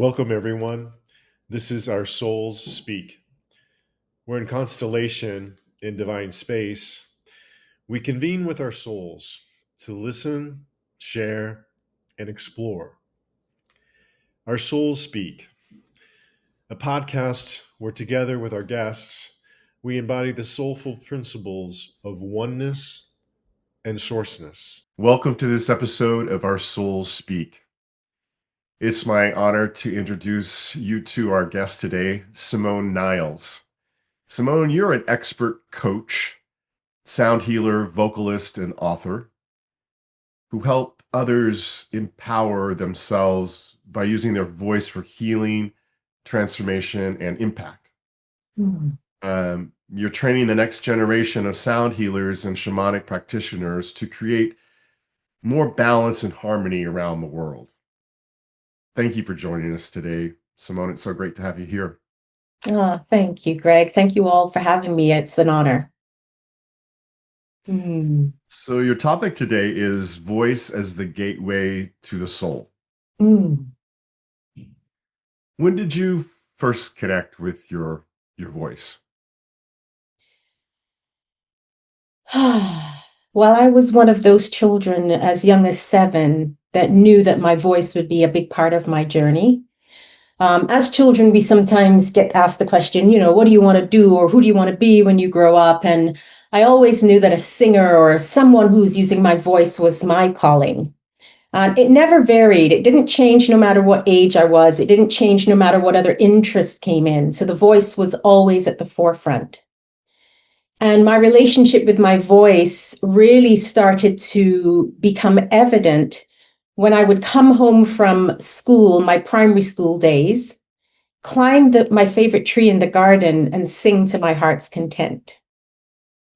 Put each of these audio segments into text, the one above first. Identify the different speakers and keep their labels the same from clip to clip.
Speaker 1: Welcome, everyone. This is Our Souls Speak. We're in constellation in divine space. We convene with our souls to listen, share, and explore. Our Souls Speak, a podcast where together with our guests, we embody the soulful principles of oneness and sourceness. Welcome to this episode of Our Souls Speak. It's my honor to introduce you to our guest today, Simone Niles. Simone, you're an expert coach, sound healer, vocalist, and author who help others empower themselves by using their voice for healing, transformation, and impact. You're training the next generation of sound healers and shamanic practitioners to create more balance and harmony around the world. Thank you for joining us today, Simone. It's so great to have you here.
Speaker 2: Oh, thank you, Greg. Thank you all for having me. It's an honor.
Speaker 1: So your topic today is voice as the gateway to the soul.
Speaker 2: Mm.
Speaker 1: When did you first connect with your voice?
Speaker 2: Well, I was one of those children as young as 7 that knew that my voice would be a big part of my journey. As children, we sometimes get asked the question, what do you want to do or who do you want to be when you grow up? And I always knew that a singer or someone who's using my voice was my calling. It never varied. It didn't change no matter what age I was. It didn't change no matter what other interests came in. So the voice was always at the forefront. And my relationship with my voice really started to become evident when I would come home from school, my primary school days, climb my favorite tree in the garden and sing to my heart's content.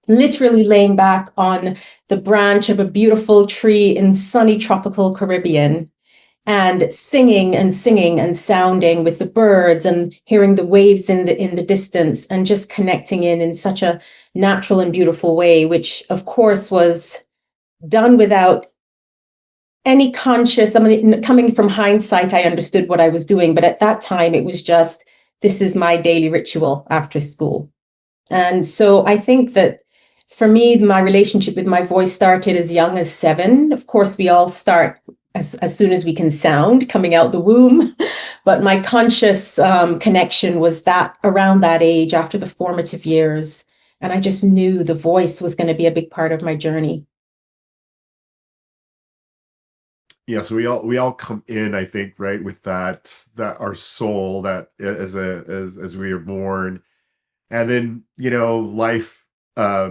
Speaker 2: Literally laying back on the branch of a beautiful tree in sunny tropical Caribbean and singing and sounding with the birds and hearing the waves in the distance and just connecting in such a natural and beautiful way, which of course was done without any conscious, coming from hindsight, I understood what I was doing, but at that time it was just, this is my daily ritual after school. And so I think that for me, my relationship with my voice started as young as 7. Of course, we all start as soon as we can sound coming out the womb. But my conscious connection was that around that age, after the formative years. And I just knew the voice was going to be a big part of my journey.
Speaker 1: Yeah, so we all come in, I think, right, with that our soul, that as we are born, and then life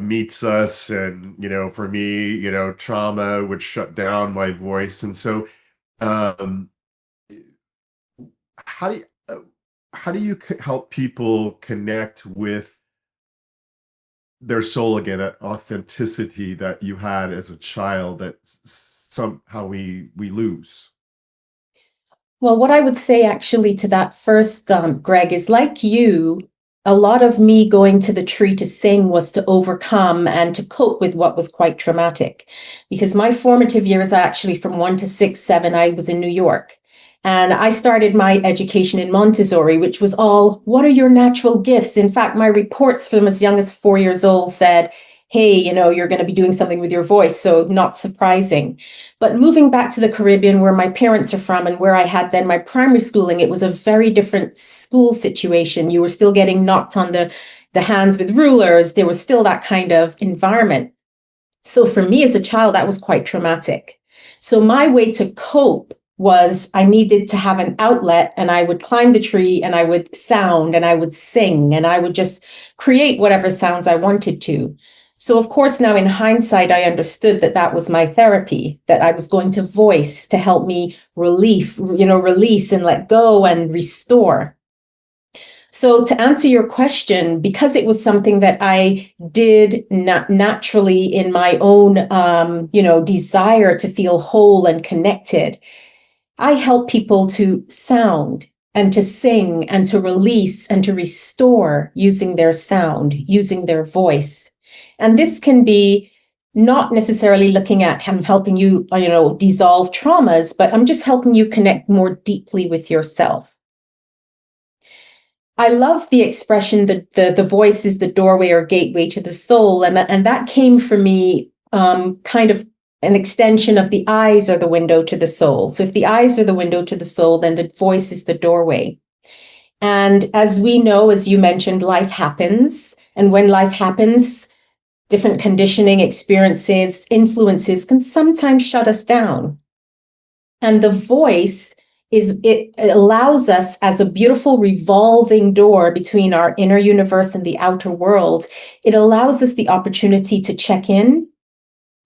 Speaker 1: meets us, and for me, trauma would shut down my voice, and so how do you help people connect with their soul again, that authenticity that you had as a child that somehow we lose?
Speaker 2: Well, what I would say actually to that first, Greg, is like you, a lot of me going to the tree to sing was to overcome and to cope with what was quite traumatic. Because my formative years, actually from 1 to 6, 7, I was in New York. And I started my education in Montessori, which was all, what are your natural gifts? In fact, my reports from as young as 4 years old said, hey, you're going to be doing something with your voice. So not surprising. But moving back to the Caribbean, where my parents are from and where I had then my primary schooling, it was a very different school situation. You were still getting knocked on the hands with rulers. There was still that kind of environment. So for me as a child, that was quite traumatic. So my way to cope was I needed to have an outlet, and I would climb the tree and I would sound and I would sing and I would just create whatever sounds I wanted to. So, of course, now in hindsight, I understood that that was my therapy, that I was going to voice to help me release and let go and restore. So to answer your question, because it was something that I did naturally in my own, desire to feel whole and connected, I help people to sound and to sing and to release and to restore using their sound, using their voice. And this can be not necessarily looking at helping you, dissolve traumas, but I'm just helping you connect more deeply with yourself. I love the expression that the voice is the doorway or gateway to the soul. And that came for me kind of an extension of the eyes are the window to the soul. So if the eyes are the window to the soul, then the voice is the doorway. And as we know, as you mentioned, life happens. And when life happens, different conditioning, experiences, influences can sometimes shut us down. And the voice it allows us as a beautiful revolving door between our inner universe and the outer world. It allows us the opportunity to check in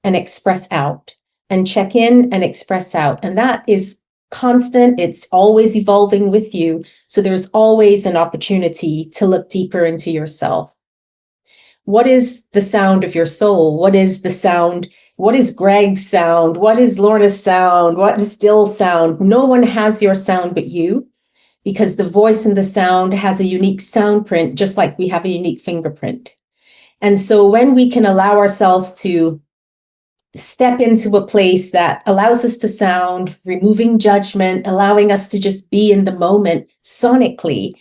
Speaker 2: and express out, and check in and express out. And that is constant. It's always evolving with you. So there's always an opportunity to look deeper into yourself. What is the sound of your soul? What is the sound? What is Greg's sound? What is Lorna's sound? What is Dill's sound? No one has your sound but you, because the voice and the sound has a unique sound print, just like we have a unique fingerprint. And so when we can allow ourselves to step into a place that allows us to sound, removing judgment, allowing us to just be in the moment sonically,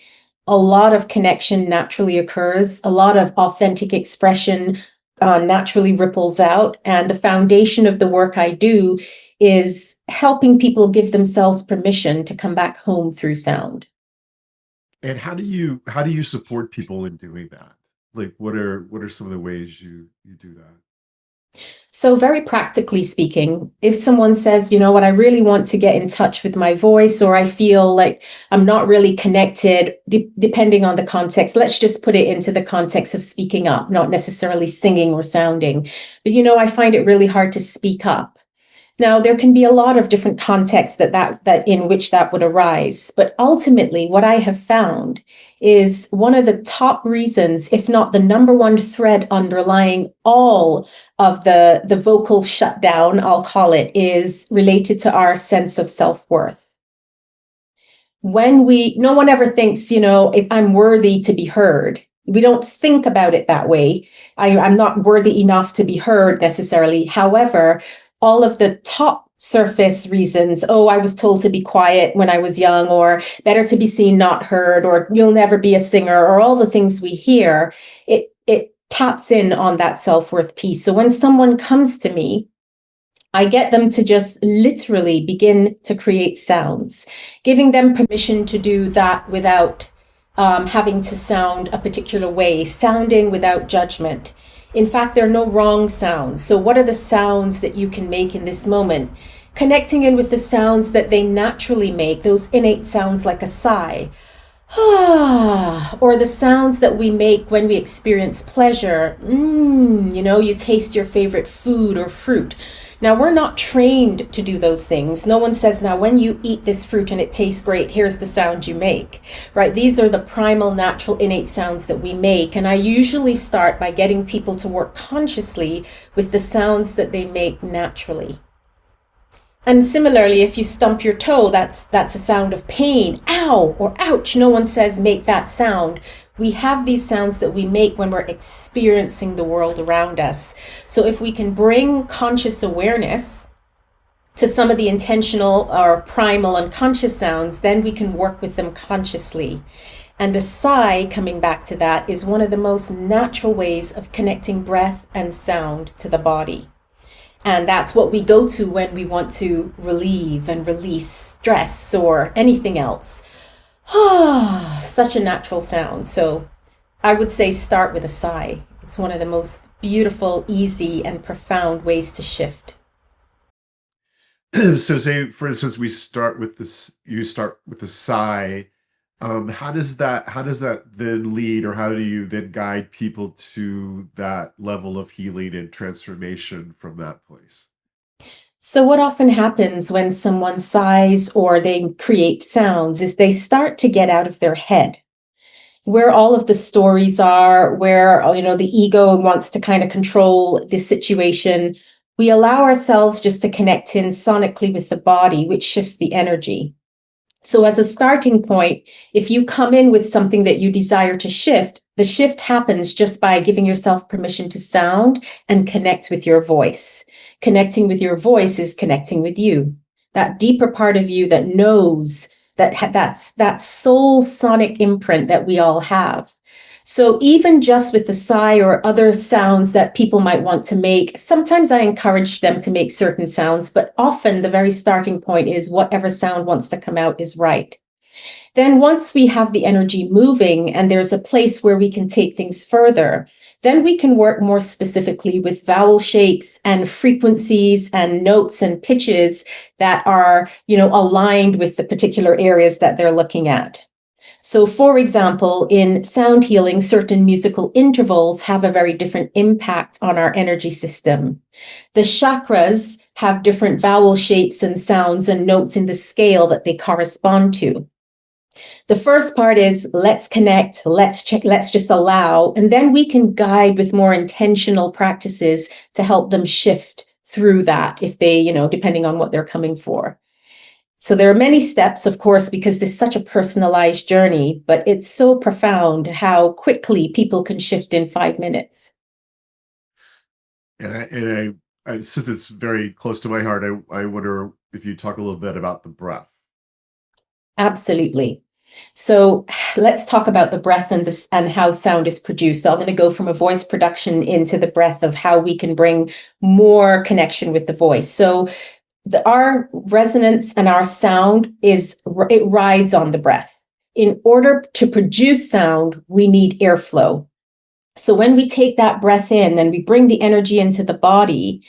Speaker 2: a lot of connection naturally occurs, a lot of authentic expression naturally ripples out. And the foundation of the work I do is helping people give themselves permission to come back home through sound.
Speaker 1: And how do you support people in doing that? Like, what are some of the ways you do that?
Speaker 2: So very practically speaking, if someone says, you know what, I really want to get in touch with my voice, or I feel like I'm not really connected, depending on the context, let's just put it into the context of speaking up, not necessarily singing or sounding. But, you know, I find it really hard to speak up. Now, there can be a lot of different contexts that in which that would arise. But ultimately, what I have found is one of the top reasons, if not the number one thread underlying all of the vocal shutdown, I'll call it, is related to our sense of self-worth. No one ever thinks, you know, if I'm worthy to be heard. We don't think about it that way. I'm not worthy enough to be heard necessarily. However, all of the top surface reasons, oh, I was told to be quiet when I was young, or better to be seen, not heard, or you'll never be a singer, or all the things we hear, it taps in on that self-worth piece. So when someone comes to me, I get them to just literally begin to create sounds, giving them permission to do that without having to sound a particular way, sounding without judgment. In fact, there are no wrong sounds. So what are the sounds that you can make in this moment? Connecting in with the sounds that they naturally make, those innate sounds like a sigh, or the sounds that we make when we experience pleasure. You know, you taste your favorite food or fruit. Now, we're not trained to do those things. No one says, now, when you eat this fruit and it tastes great, here's the sound you make, right? These are the primal, natural, innate sounds that we make. And I usually start by getting people to work consciously with the sounds that they make naturally. And similarly, if you stump your toe, that's a sound of pain, ow, or ouch. No one says make that sound. We have these sounds that we make when we're experiencing the world around us. So if we can bring conscious awareness to some of the intentional or primal unconscious sounds, then we can work with them consciously. And a sigh, coming back to that, is one of the most natural ways of connecting breath and sound to the body. And that's what we go to when we want to relieve and release stress or anything else. Such a natural sound. So I would say start with a sigh. It's one of the most beautiful, easy, and profound ways to shift.
Speaker 1: So say, for instance, we start with this, you start with a sigh. How does that then lead, or how do you then guide people to that level of healing and transformation from that place?
Speaker 2: So what often happens when someone sighs or they create sounds is they start to get out of their head, where all of the stories are, where, you know, the ego wants to kind of control the situation. We allow ourselves just to connect in sonically with the body, which shifts the energy. So as a starting point, if you come in with something that you desire to shift, the shift happens just by giving yourself permission to sound and connect with your voice. Connecting with your voice is connecting with you, that deeper part of you that knows that's that soul sonic imprint that we all have. So even just with the sigh or other sounds that people might want to make, sometimes I encourage them to make certain sounds, but often the very starting point is whatever sound wants to come out is right. Then once we have the energy moving and there's a place where we can take things further, then we can work more specifically with vowel shapes and frequencies and notes and pitches that are, aligned with the particular areas that they're looking at. So, for example, in sound healing, certain musical intervals have a very different impact on our energy system. The chakras have different vowel shapes and sounds and notes in the scale that they correspond to. The first part is let's connect, let's check, let's just allow, and then we can guide with more intentional practices to help them shift through that if they, depending on what they're coming for. So there are many steps, of course, because this is such a personalized journey, but it's so profound how quickly people can shift in 5 minutes.
Speaker 1: And I since it's very close to my heart, I wonder if you talk a little bit about the breath.
Speaker 2: Absolutely. So let's talk about the breath and how sound is produced. So I'm going to go from a voice production into the breath of how we can bring more connection with the voice. So our resonance and our sound it rides on the breath. In order to produce sound, we need airflow. So when we take that breath in and we bring the energy into the body,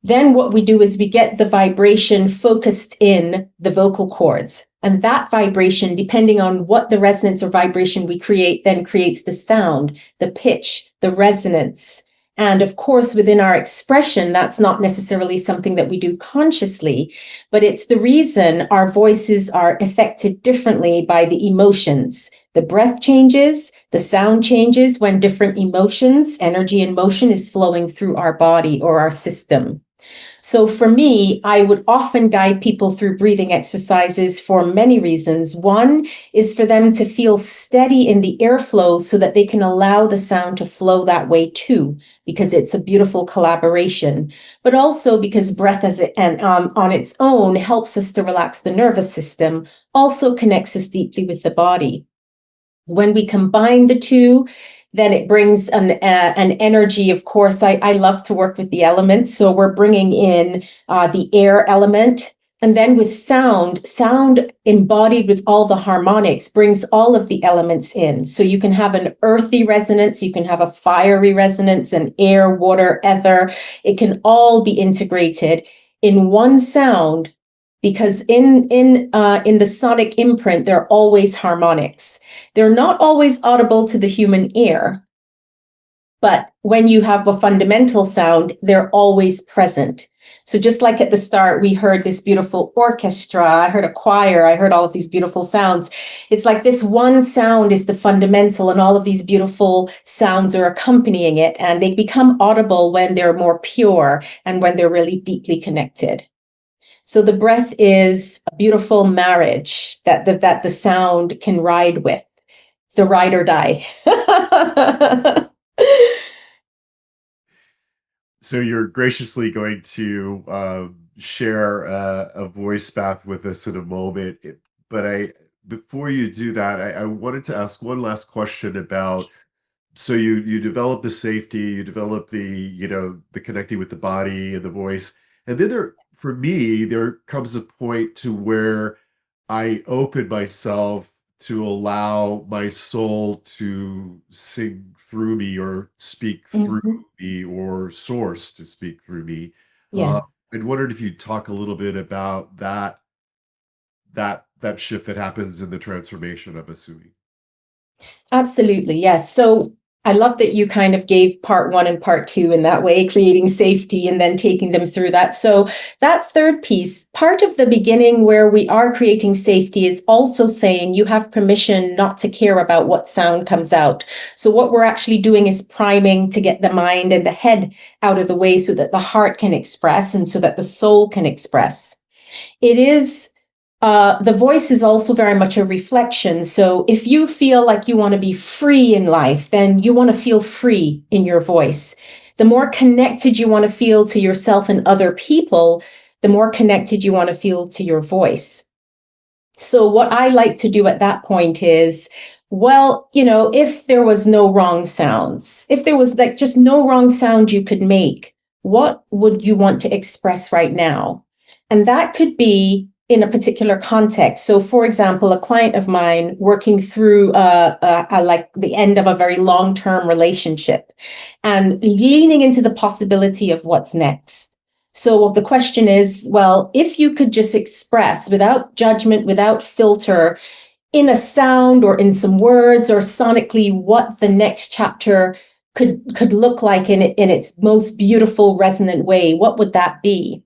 Speaker 2: then what we do is we get the vibration focused in the vocal cords. And that vibration, depending on what the resonance or vibration we create, then creates the sound, the pitch, the resonance. And of course, within our expression, that's not necessarily something that we do consciously, but it's the reason our voices are affected differently by the emotions. The breath changes, the sound changes when different emotions, energy and motion is flowing through our body or our system. So for me, I would often guide people through breathing exercises for many reasons. One is for them to feel steady in the airflow so that they can allow the sound to flow that way too, because it's a beautiful collaboration, but also because breath on its own helps us to relax the nervous system, also connects us deeply with the body. When we combine the two, then it brings an energy. Of course, I love to work with the elements. So we're bringing in the air element. And then with sound embodied with all the harmonics brings all of the elements in. So you can have an earthy resonance, you can have a fiery resonance, an air, water, ether. It can all be integrated in one sound, because in the sonic imprint, there are always harmonics. They're not always audible to the human ear, but when you have a fundamental sound, they're always present. So just like at the start, we heard this beautiful orchestra, I heard a choir, I heard all of these beautiful sounds. It's like this one sound is the fundamental and all of these beautiful sounds are accompanying it, and they become audible when they're more pure and when they're really deeply connected. So the breath is a beautiful marriage that the sound can ride with, the ride or die.
Speaker 1: So you're graciously going to share a voice bath with us in a moment, but before you do that, I wanted to ask one last question about. So you develop the safety, you develop the connecting with the body and the voice, and then for me, there comes a point to where I open myself to allow my soul to sing through me or speak through me or source to speak through me.
Speaker 2: Yes.
Speaker 1: I wondered if you'd talk a little bit about that shift that happens in the transformation, I'm assuming.
Speaker 2: Absolutely, yes. So I love that you kind of gave part 1 and part 2 in that way, creating safety and then taking them through that. So that third piece, part of the beginning where we are creating safety is also saying you have permission not to care about what sound comes out. So what we're actually doing is priming to get the mind and the head out of the way so that the heart can express and so that the soul can express. It is the voice is also very much a reflection. So if you feel like you want to be free in life, then you want to feel free in your voice. The more connected you want to feel to yourself and other people, the more connected you want to feel to your voice. So what I like to do at that point is, well, if there was no wrong sounds, if there was like just no wrong sound you could make, what would you want to express right now? And that could be in a particular context. So, for example, a client of mine working through like the end of a very long-term relationship and leaning into the possibility of what's next. So the question is, well, if you could just express without judgment, without filter, in a sound or in some words or sonically, what the next chapter could look like in its most beautiful, resonant way, what would that be?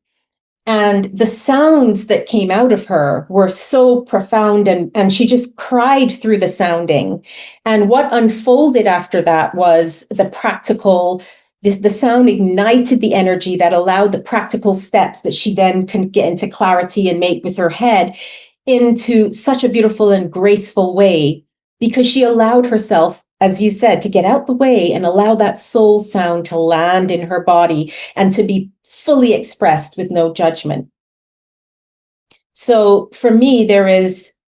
Speaker 2: And the sounds that came out of her were so profound, and she just cried through the sounding. And what unfolded after that was the sound ignited the energy that allowed the practical steps that she then can get into clarity and make with her head into such a beautiful and graceful way, because she allowed herself, as you said, to get out the way and allow that soul sound to land in her body and to be fully expressed with no judgment. So for me,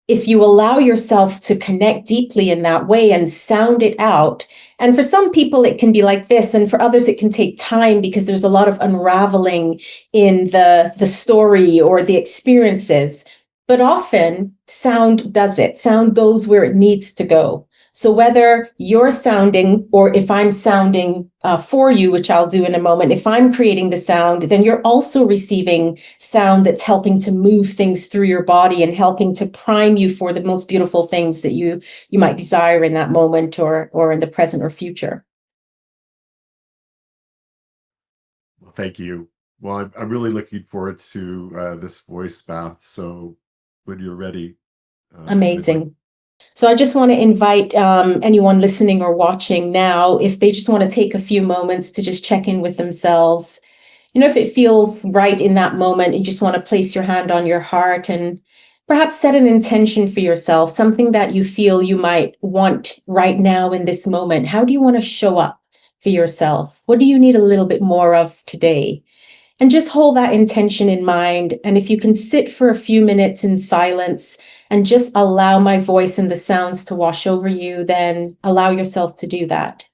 Speaker 2: if you allow yourself to connect deeply in that way and sound it out, and for some people it can be like this, and for others it can take time because there's a lot of unraveling in the story or the experiences. But often sound does it. Sound goes where it needs to go. So whether you're sounding or if I'm sounding for you, which I'll do in a moment, if I'm creating the sound, then you're also receiving sound that's helping to move things through your body and helping to prime you for the most beautiful things that you might desire in that moment or in the present or future.
Speaker 1: Well, thank you. Well, I'm really looking forward to this voice bath. So when you're ready.
Speaker 2: Amazing. So I just want to invite anyone listening or watching now, if they just want to take a few moments to just check in with themselves. If it feels right in that moment, you just want to place your hand on your heart and perhaps set an intention for yourself, something that you feel you might want right now in this moment. How do you want to show up for yourself? What do you need a little bit more of today? And just hold that intention in mind. And if you can sit for a few minutes in silence and just allow my voice and the sounds to wash over you, then allow yourself to do that.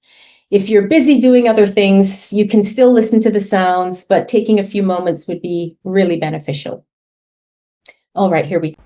Speaker 2: If you're busy doing other things, you can still listen to the sounds, but taking a few moments would be really beneficial. All right, here we go.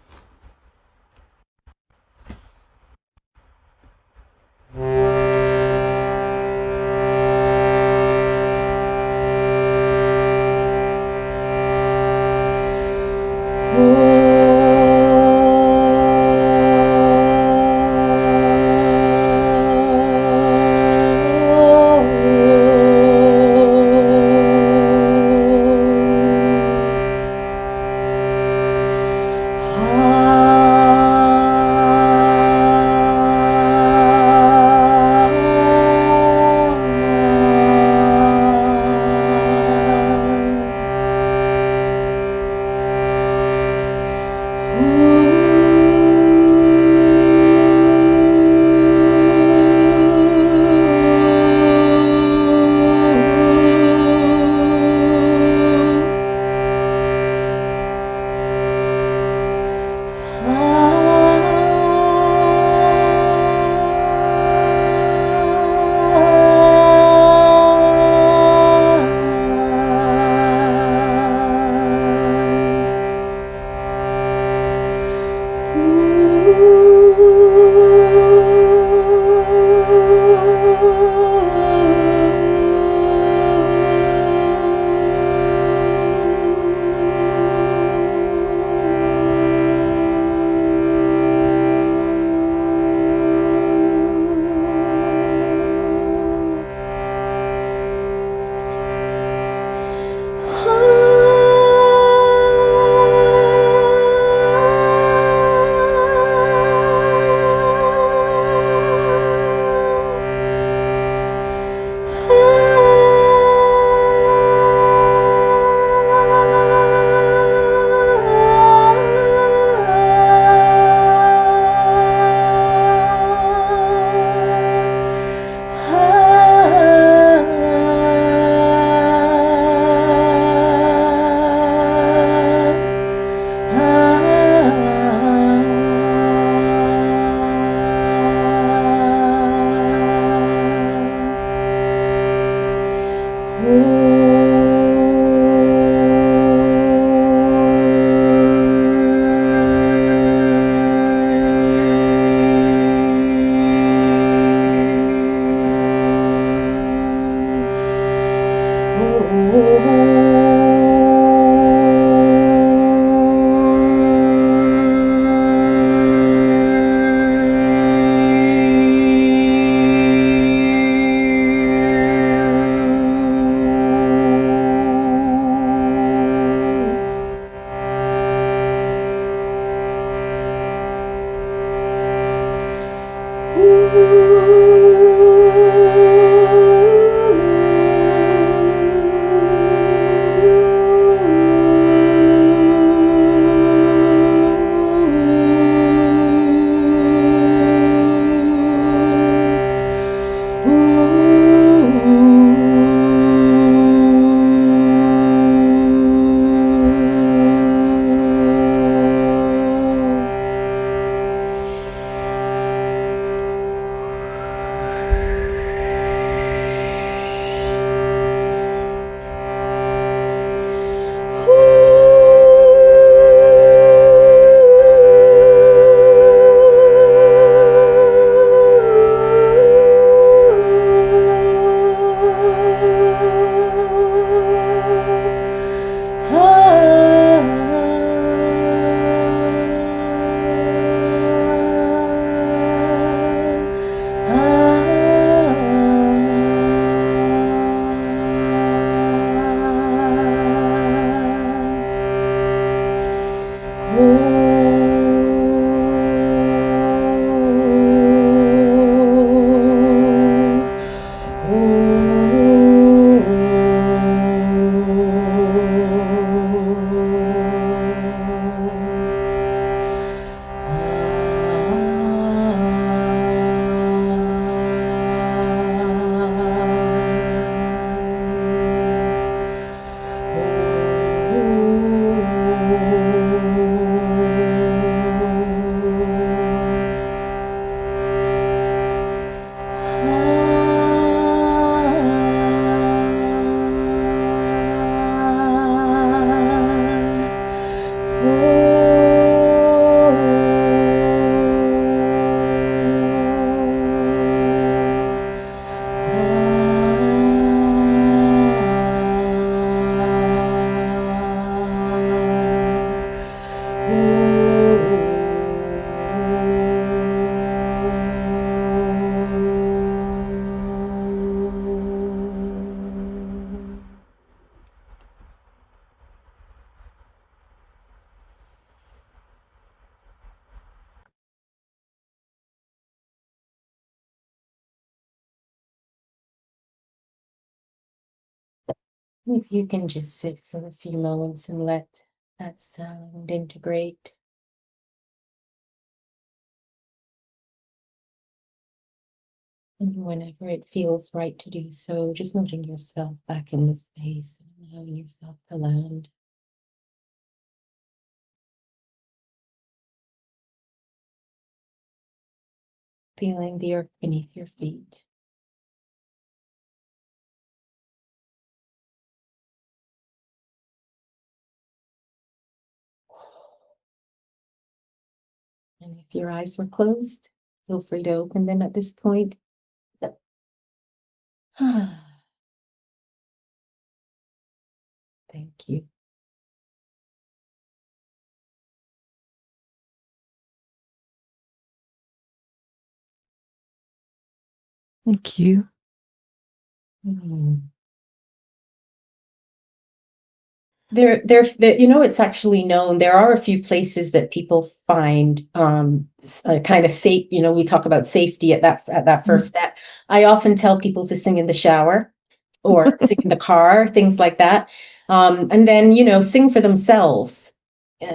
Speaker 2: If you can just sit for a few moments and let that sound integrate. And whenever it feels right to do so, just noting yourself back in the space and allowing yourself to land. Feeling the earth beneath your feet. And if your eyes were closed, feel free to open them at this point. Thank you.
Speaker 3: Thank you.
Speaker 2: It's actually known there are a few places that people find kind of safe. We talk about safety at that first step. I often tell people to sing in the shower or sing in the car, things like that. And then, sing for themselves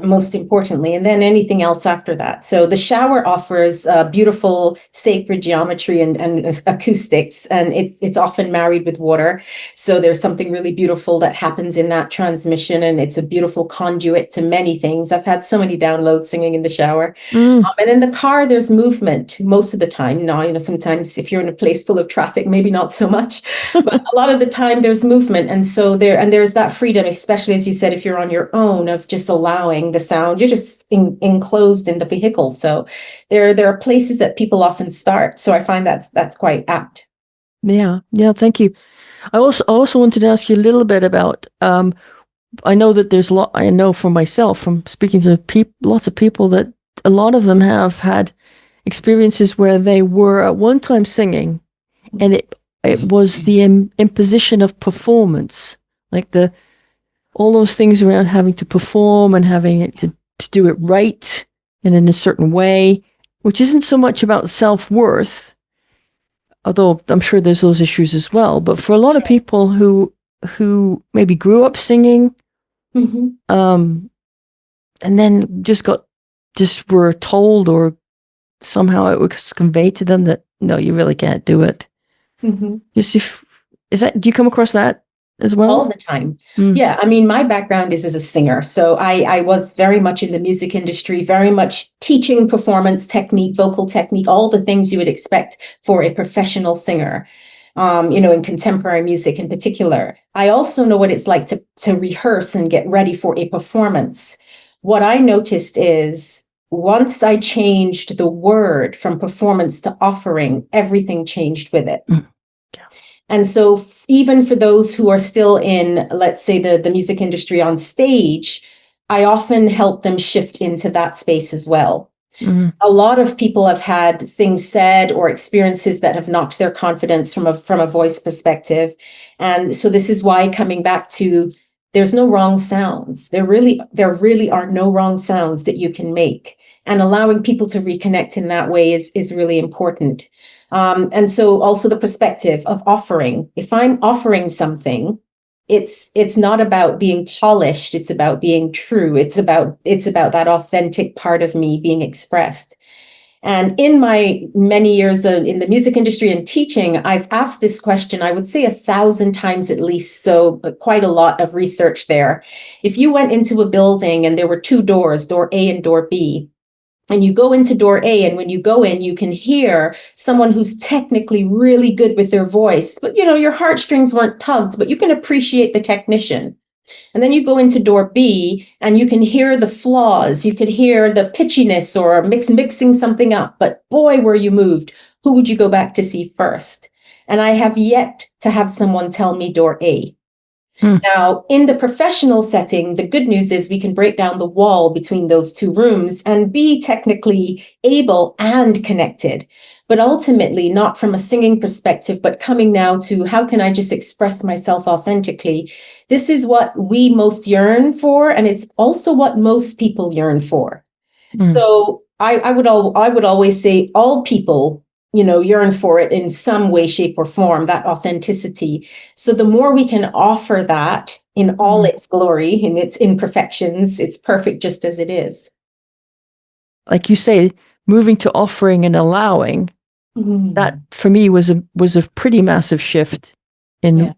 Speaker 2: most importantly, and then anything else after that. So the shower offers beautiful sacred geometry and acoustics, and it's often married with water. So there's something really beautiful that happens in that transmission, and it's a beautiful conduit to many things. I've had so many downloads singing in the shower. And in the car, there's movement most of the time. Now, sometimes if you're in a place full of traffic, maybe not so much, but a lot of the time there's movement. And so there's that freedom, especially as you said, if you're on your own, of just allowing the sound. You're just enclosed in the vehicle. So there are places that people often start. So I find that's quite apt.
Speaker 3: Yeah. Thank you. I also wanted to ask you a little bit about. I know that there's I know for myself from speaking to lots of people that a lot of them have had experiences where they were at one time singing, and it was the imposition of performance, like all those things around having to perform and having it to do it right and in a certain way, which isn't so much about self-worth, although I'm sure there's those issues as well. But for a lot of people who maybe grew up singing, and then just were told, or somehow it was conveyed to them that, no, you really can't do it. Do you come across that as well?
Speaker 2: All the time. Yeah. I mean, my background is as a singer. So I was very much in the music industry, very much teaching performance technique, vocal technique, all the things you would expect for a professional singer, in contemporary music in particular. I also know what it's like to rehearse and get ready for a performance. What I noticed is once I changed the word from performance to offering, everything changed with it. And so even for those who are still in, let's say, the music industry on stage, I often help them shift into that space as well. A lot of people have had things said or experiences that have knocked their confidence from a voice perspective. And so this is why, coming back to, there's no wrong sounds. There really are no wrong sounds that you can make. And allowing people to reconnect in that way is really important. And so also the perspective of offering. If I'm offering something, it's not about being polished. It's about being true. It's about that authentic part of me being expressed. And in my many years in the music industry and teaching, I've asked this question, I would say 1,000 times at least. So quite a lot of research there. If you went into a building and there were two doors, door A and door B, and you go into door A, and when you go in, you can hear someone who's technically really good with their voice, but your heartstrings weren't tugged, but you can appreciate the technician. And then you go into door B, and you can hear the flaws. You could hear the pitchiness or mixing something up. But boy, were you moved. Who would you go back to see first? And I have yet to have someone tell me door A. Now, in the professional setting, the good news is we can break down the wall between those two rooms and be technically able and connected, but ultimately not from a singing perspective, but coming now to how can I just express myself authentically? This is what we most yearn for, and it's also what most people yearn for. So I would always say all people yearn for it in some way, shape, or form, that authenticity. So the more we can offer that in all its glory, in its imperfections, it's perfect just as it is.
Speaker 3: Like you say, moving to offering and allowing, that for me was a pretty massive shift in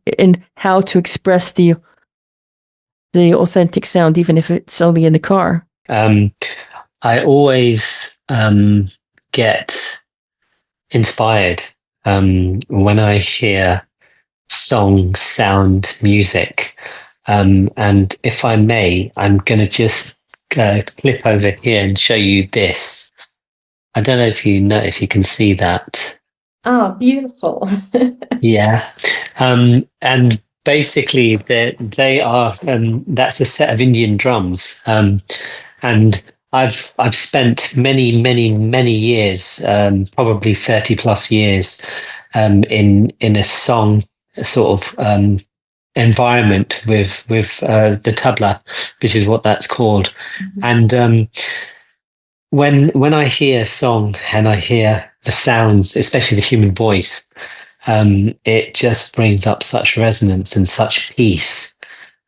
Speaker 3: how to express the authentic sound, even if it's only in the car.
Speaker 4: I always get inspired when I hear song, sound, music. And if I may, I'm going to just clip over here and show you this. I don't know if you can see that.
Speaker 2: Oh, beautiful.
Speaker 4: Yeah. And basically they are, that's a set of Indian drums. And I've spent many years, probably 30 plus years, in a song sort of environment with the tabla, which is what that's called. And when I hear song and I hear the sounds, especially the human voice, it just brings up such resonance and such peace.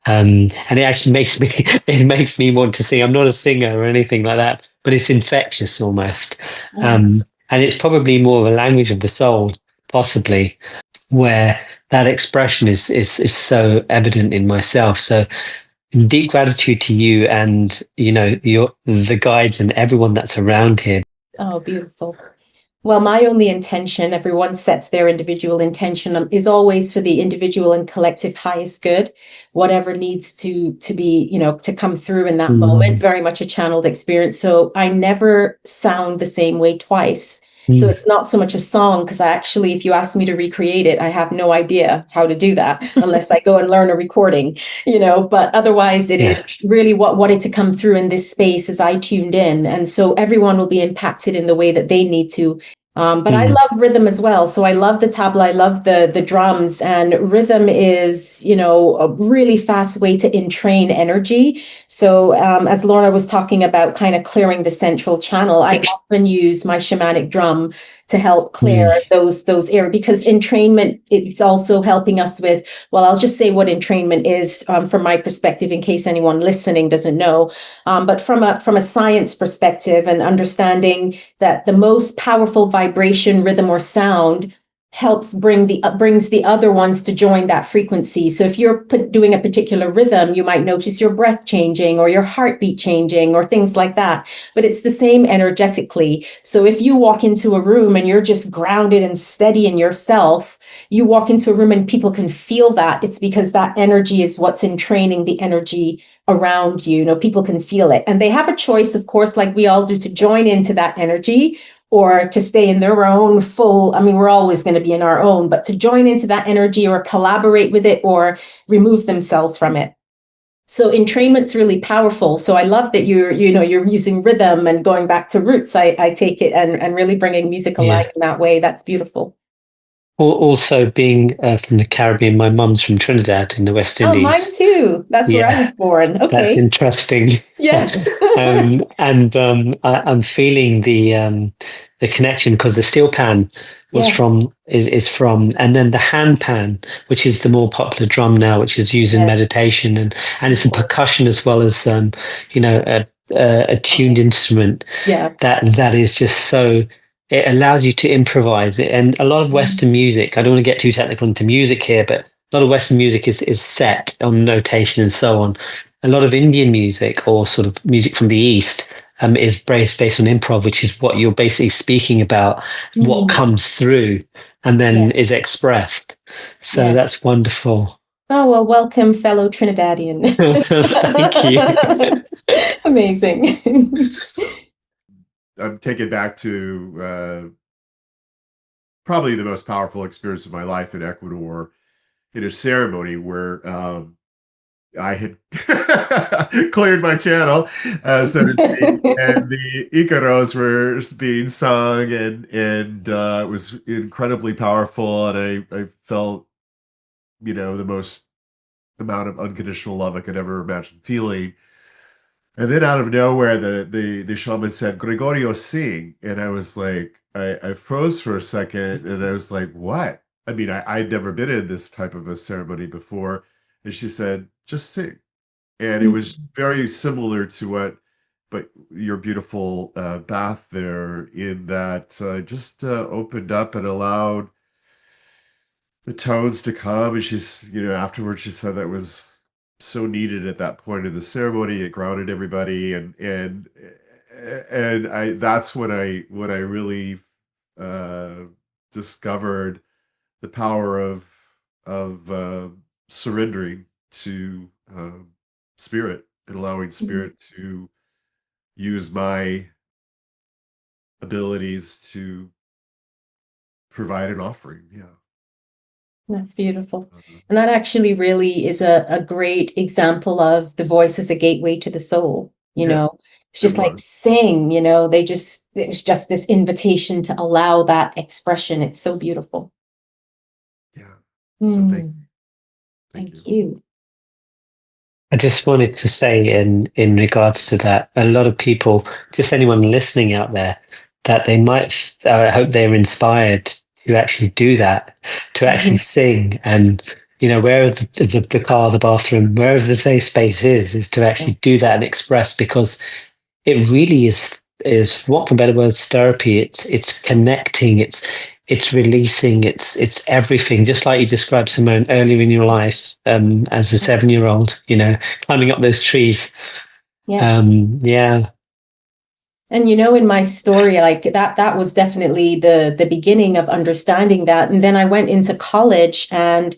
Speaker 4: And it actually makes me it makes me want to sing. I'm not a singer or anything like that, but it's infectious almost. And it's probably more of a language of the soul, possibly, where that expression is so evident in myself. So deep gratitude to you and the guides and everyone that's around here.
Speaker 2: Oh, beautiful. Well, my only intention, everyone sets their individual intention, is always for the individual and collective highest good, whatever needs to be, to come through in that moment, very much a channeled experience. So I never sound the same way twice. So it's not so much a song, because actually, if you ask me to recreate it, I have no idea how to do that unless I go and learn a recording, but otherwise it is really what wanted to come through in this space as I tuned in. And so everyone will be impacted in the way that they need to. But I love rhythm as well. So I love the tabla, I love the drums, and rhythm is, a really fast way to entrain energy. So as Lorna was talking about kind of clearing the central channel, I often use my shamanic drum to help clear those areas, because entrainment, it's also helping us with, well, I'll just say what entrainment is from my perspective, in case anyone listening doesn't know. But from a science perspective, and understanding that the most powerful vibration, rhythm, or sound helps brings the other ones to join that frequency. So if you're doing a particular rhythm, you might notice your breath changing or your heartbeat changing or things like that. But it's the same energetically. So if you walk into a room and you're just grounded and steady in yourself, you walk into a room and people can feel that. It's because that energy is what's entraining the energy around you. People can feel it. And they have a choice, of course, like we all do, to join into that energy or to stay in their own full. We're always going to be in our own, but to join into that energy or collaborate with it or remove themselves from it. So entrainment's really powerful. So I love that you're using rhythm and going back to roots. I take it, and really bringing music alive in that way. That's beautiful.
Speaker 4: Also, being from the Caribbean, my mum's from Trinidad in the West Indies.
Speaker 2: Oh, mine too. That's where I was born. Okay,
Speaker 4: that's interesting.
Speaker 2: Yes.
Speaker 4: I'm feeling the connection, because the steel pan was is from, and then the hand pan, which is the more popular drum now, which is used in meditation, and it's a percussion as well as a tuned instrument. That is just so. It allows you to improvise it. And a lot of Western music, I don't want to get too technical into music here, but a lot of Western music is set on notation and so on. A lot of Indian music, or sort of music from the East, is based on improv, which is what you're basically speaking about, what comes through and then is expressed. So that's wonderful.
Speaker 2: Oh, well, welcome, fellow Trinidadian.
Speaker 4: Thank you.
Speaker 2: Amazing.
Speaker 1: I'm taken back to probably the most powerful experience of my life in Ecuador, in a ceremony where I had cleared my channel, so to speak, and the Icaros were being sung, and it was incredibly powerful, and I felt, the most amount of unconditional love I could ever imagine feeling. And then out of nowhere, the shaman said, "Gregorio, sing." And I was like, I froze for a second, and I was like, what? I'd never been in this type of a ceremony before. And she said, "Just sing." And it was very similar to but your beautiful bath there, in that just opened up and allowed the tones to come. And she's, afterwards she said that was so needed at that point of the ceremony. It grounded everybody, and that's when I really discovered the power of surrendering to spirit, and allowing spirit to use my abilities to provide an offering.
Speaker 2: That's beautiful. And that actually really is a great example of the voice as a gateway to the soul. It's just like sing, it was just this invitation to allow that expression. It's so beautiful.
Speaker 1: So
Speaker 2: thank you.
Speaker 4: I just wanted to say in regards to that, a lot of people, just anyone listening out there, that they might, I hope they're inspired to actually do that, to actually sing and wherever the car, the bathroom, wherever the safe space is to actually do that and express, because it really is for want of better words, therapy. It's connecting, it's releasing, it's everything. Just like you described, Simone, earlier in your life, as a 7-year-old, climbing up those trees.
Speaker 2: Yes.
Speaker 4: Yeah.
Speaker 2: And in my story, like that was definitely the beginning of understanding that. And then I went into college, and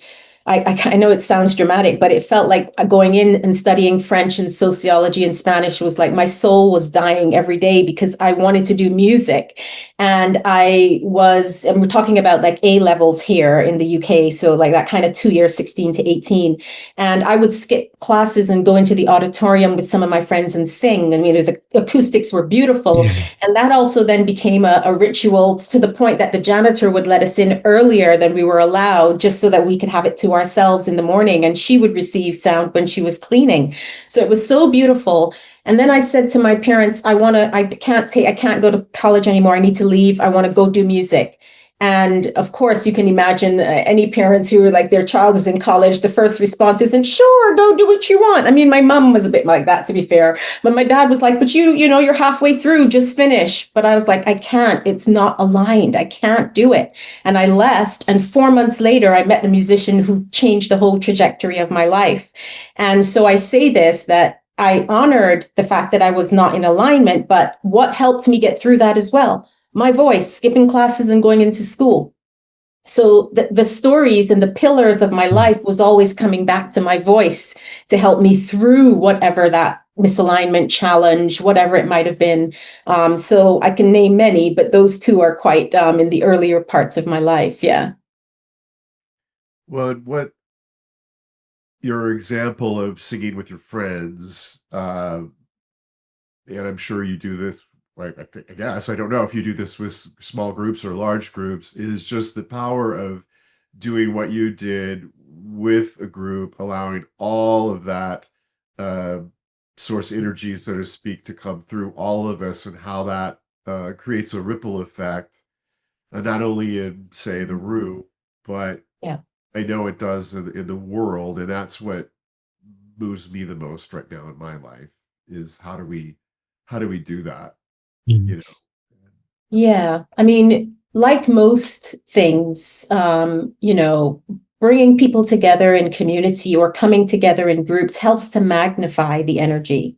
Speaker 2: I know it sounds dramatic, but it felt like going in and studying French and sociology and Spanish was like my soul was dying every day, because I wanted to do music. And and we're talking about like A levels here in the UK. So like that kind of 2 years, 16 to 18. And I would skip classes and go into the auditorium with some of my friends and sing. And, the acoustics were beautiful. And that also then became a ritual, to the point that the janitor would let us in earlier than we were allowed, just so that we could have it to ourselves in the morning. And she would receive sound when she was cleaning. So it was so beautiful. And then I said to my parents, I can't go to college anymore. I need to leave. I want to go do music. And of course, you can imagine any parents who are like, their child is in college, the first response isn't, sure, go do what you want. I mean, my mom was a bit like that, to be fair. But my dad was like, but you're halfway through, just finish. But I was like, I can't. It's not aligned. I can't do it. And I left. And 4 months later, I met a musician who changed the whole trajectory of my life. And so I say this, that I honored the fact that I was not in alignment, but what helped me get through that as well? My voice, skipping classes and going into school. So the stories and the pillars of my life was always coming back to my voice to help me through whatever that misalignment challenge, whatever it might have been. So I can name many, but those two are quite in the earlier parts of my life. Yeah.
Speaker 5: Well, what your example of singing with your friends, and I'm sure you do this, I guess, I don't know if you do this with small groups or large groups, is just the power of doing what you did with a group, allowing all of that source energy, so to speak, to come through all of us, and how that creates a ripple effect, not only in, say, the room, but I know it does in the world. And that's what moves me the most right now in my life, is how do we do that?
Speaker 2: Yeah. I mean, like most things, bringing people together in community or coming together in groups helps to magnify the energy.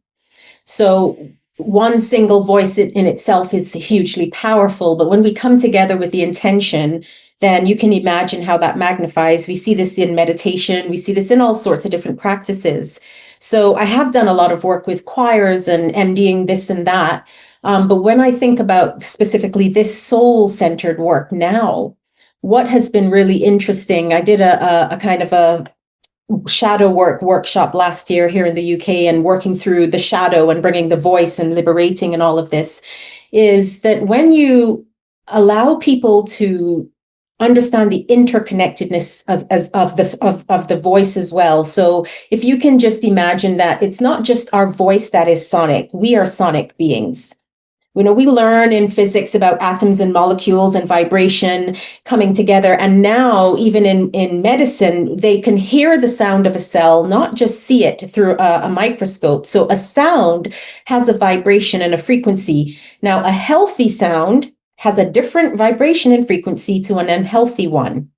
Speaker 2: So one single voice in itself is hugely powerful, but when we come together with the intention, then you can imagine how that magnifies. We see this in meditation. We see this in all sorts of different practices. So I have done a lot of work with choirs and MDing this and that. But when I think about specifically this soul-centered work now, what has been really interesting, I did a kind of a shadow work workshop last year here in the UK, and working through the shadow and bringing the voice and liberating and all of this, is that when you allow people to understand the interconnectedness of the voice as well. So if you can just imagine that it's not just our voice that is sonic, we are sonic beings. We learn in physics about atoms and molecules and vibration coming together. And now, even in medicine, they can hear the sound of a cell, not just see it through a microscope. So a sound has a vibration and a frequency. Now, a healthy sound has a different vibration and frequency to an unhealthy one.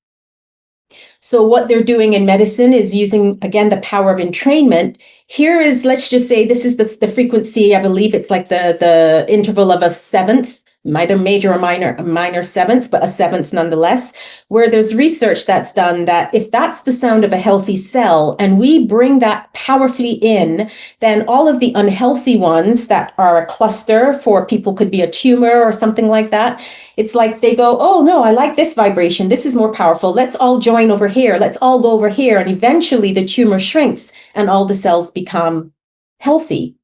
Speaker 2: So what they're doing in medicine is using, again, the power of entrainment. Here is, let's just say this is the frequency, I believe it's like the interval of a seventh, either major or minor seventh, but a seventh nonetheless, where there's research that's done that if that's the sound of a healthy cell and we bring that powerfully in, then all of the unhealthy ones that are a cluster for people, could be a tumor or something like that, it's like they go, oh no, I like this vibration, this is more powerful, let's all join over here, let's all go over here, and eventually the tumor shrinks and all the cells become healthy.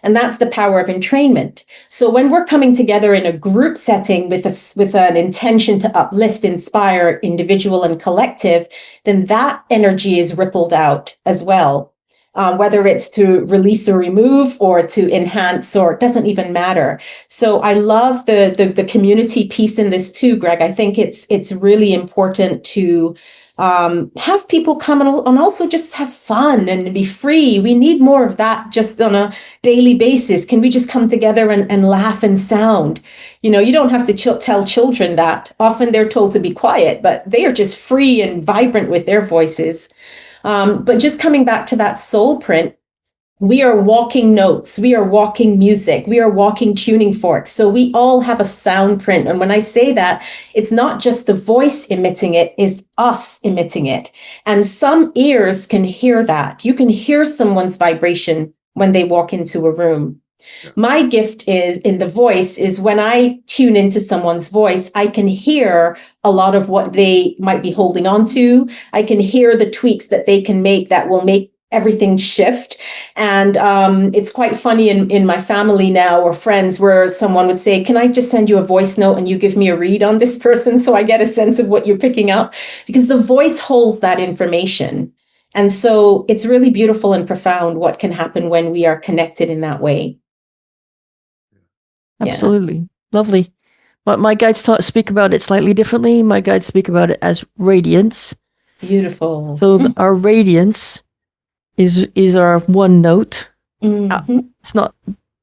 Speaker 2: And that's the power of entrainment. So when we're coming together in a group setting with an intention to uplift, inspire individual and collective, then that energy is rippled out as well. Whether it's to release or remove or to enhance, or it doesn't even matter. So I love the community piece in this too, Greg. I think it's really important to have people come and also just have fun and be free. We need more of that just on a daily basis. Can we just come together and laugh and sound? You know, you don't have to tell children that. Often they're told to be quiet, but they are just free and vibrant with their voices. But just coming back to that soul print, we are walking notes, we are walking music, we are walking tuning forks. So we all have a sound print. And when I say that, it's not just the voice emitting it, it's us emitting it. And some ears can hear that. You can hear someone's vibration when they walk into a room. My gift is in the voice is when I tune into someone's voice, I can hear a lot of what they might be holding on to. I can hear the tweaks that they can make that will make everything shift. And it's quite funny in my family now or friends where someone would say, can I just send you a voice note and you give me a read on this person so I get a sense of what you're picking up? Because the voice holds that information. And so it's really beautiful and profound what can happen when we are connected in that way.
Speaker 3: Absolutely. Yeah. Lovely. But my guides speak about it slightly differently. My guides speak about it as radiance.
Speaker 2: Beautiful.
Speaker 3: So our radiance is our one note.
Speaker 2: Mm-hmm.
Speaker 3: It's not,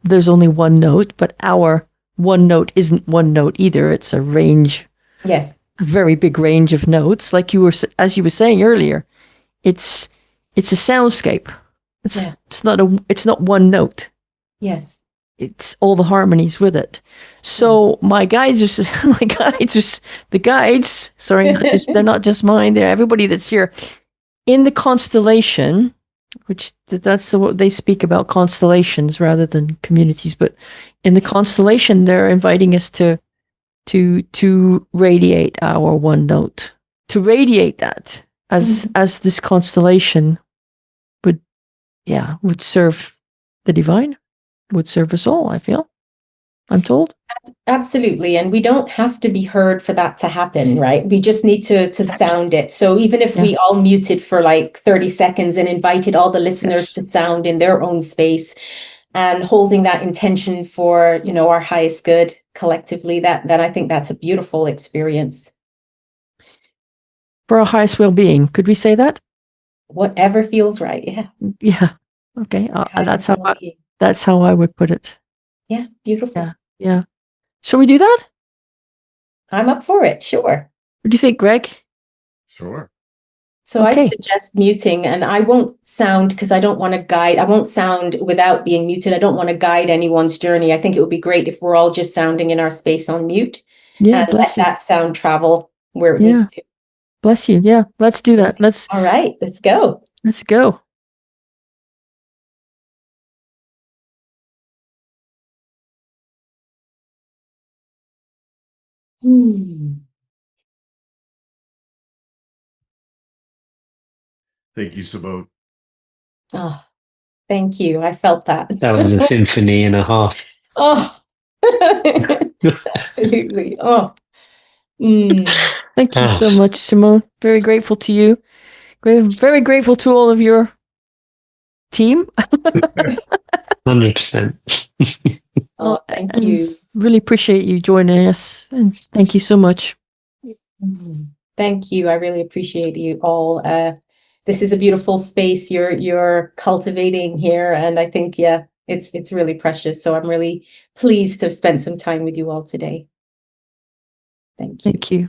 Speaker 3: there's only one note, but our one note isn't one note either. It's a range.
Speaker 2: Yes.
Speaker 3: A very big range of notes. Like as you were saying earlier, it's a soundscape. It's not one note.
Speaker 2: Yes.
Speaker 3: It's all the harmonies with it. So the guides, sorry, they're not just mine, they're everybody that's here in the constellation, which that's what they speak about, constellations rather than communities. But in the constellation, they're inviting us to radiate our one note, to radiate that as this constellation would serve the divine, would serve us all, I feel. I'm told.
Speaker 2: Absolutely. And we don't have to be heard for that to happen, right? We just need to sound it. So even if we all muted for like 30 seconds and invited all the listeners to sound in their own space and holding that intention for, you know, our highest good collectively, that I think that's a beautiful experience.
Speaker 3: For our highest well-being, could we say that?
Speaker 2: Whatever feels right. Yeah.
Speaker 3: Yeah. Okay. That's how I would put it.
Speaker 2: Yeah. Beautiful.
Speaker 3: Yeah. Shall we do that?
Speaker 2: I'm up for it. Sure.
Speaker 3: What do you think, Greg?
Speaker 5: Sure.
Speaker 2: So I suggest muting, and I won't sound because I don't want to guide. I won't sound without being muted. I don't want to guide anyone's journey. I think it would be great if we're all just sounding in our space on mute and let that sound travel where it needs to.
Speaker 3: Bless you. Yeah. Let's do that.
Speaker 2: All right. Let's go.
Speaker 3: Let's go.
Speaker 5: Thank you, Simone.
Speaker 2: Oh, thank you. I felt that.
Speaker 4: That was a symphony and a half.
Speaker 2: Oh, absolutely. Oh.
Speaker 3: Thank you so much, Simone. Very grateful to you. Very grateful to all of your team.
Speaker 4: 100%.
Speaker 2: Oh, thank you.
Speaker 3: Really appreciate you joining us, and thank you so much.
Speaker 2: Thank you. I really appreciate you all. This is a beautiful space you're cultivating here, and I think it's really precious. So I'm really pleased to have spent some time with you all today. Thank you.
Speaker 3: Thank you.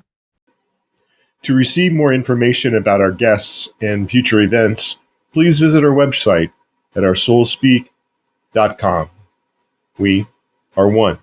Speaker 1: To receive more information about our guests and future events, please visit our website at oursoulspeak.com. We are one.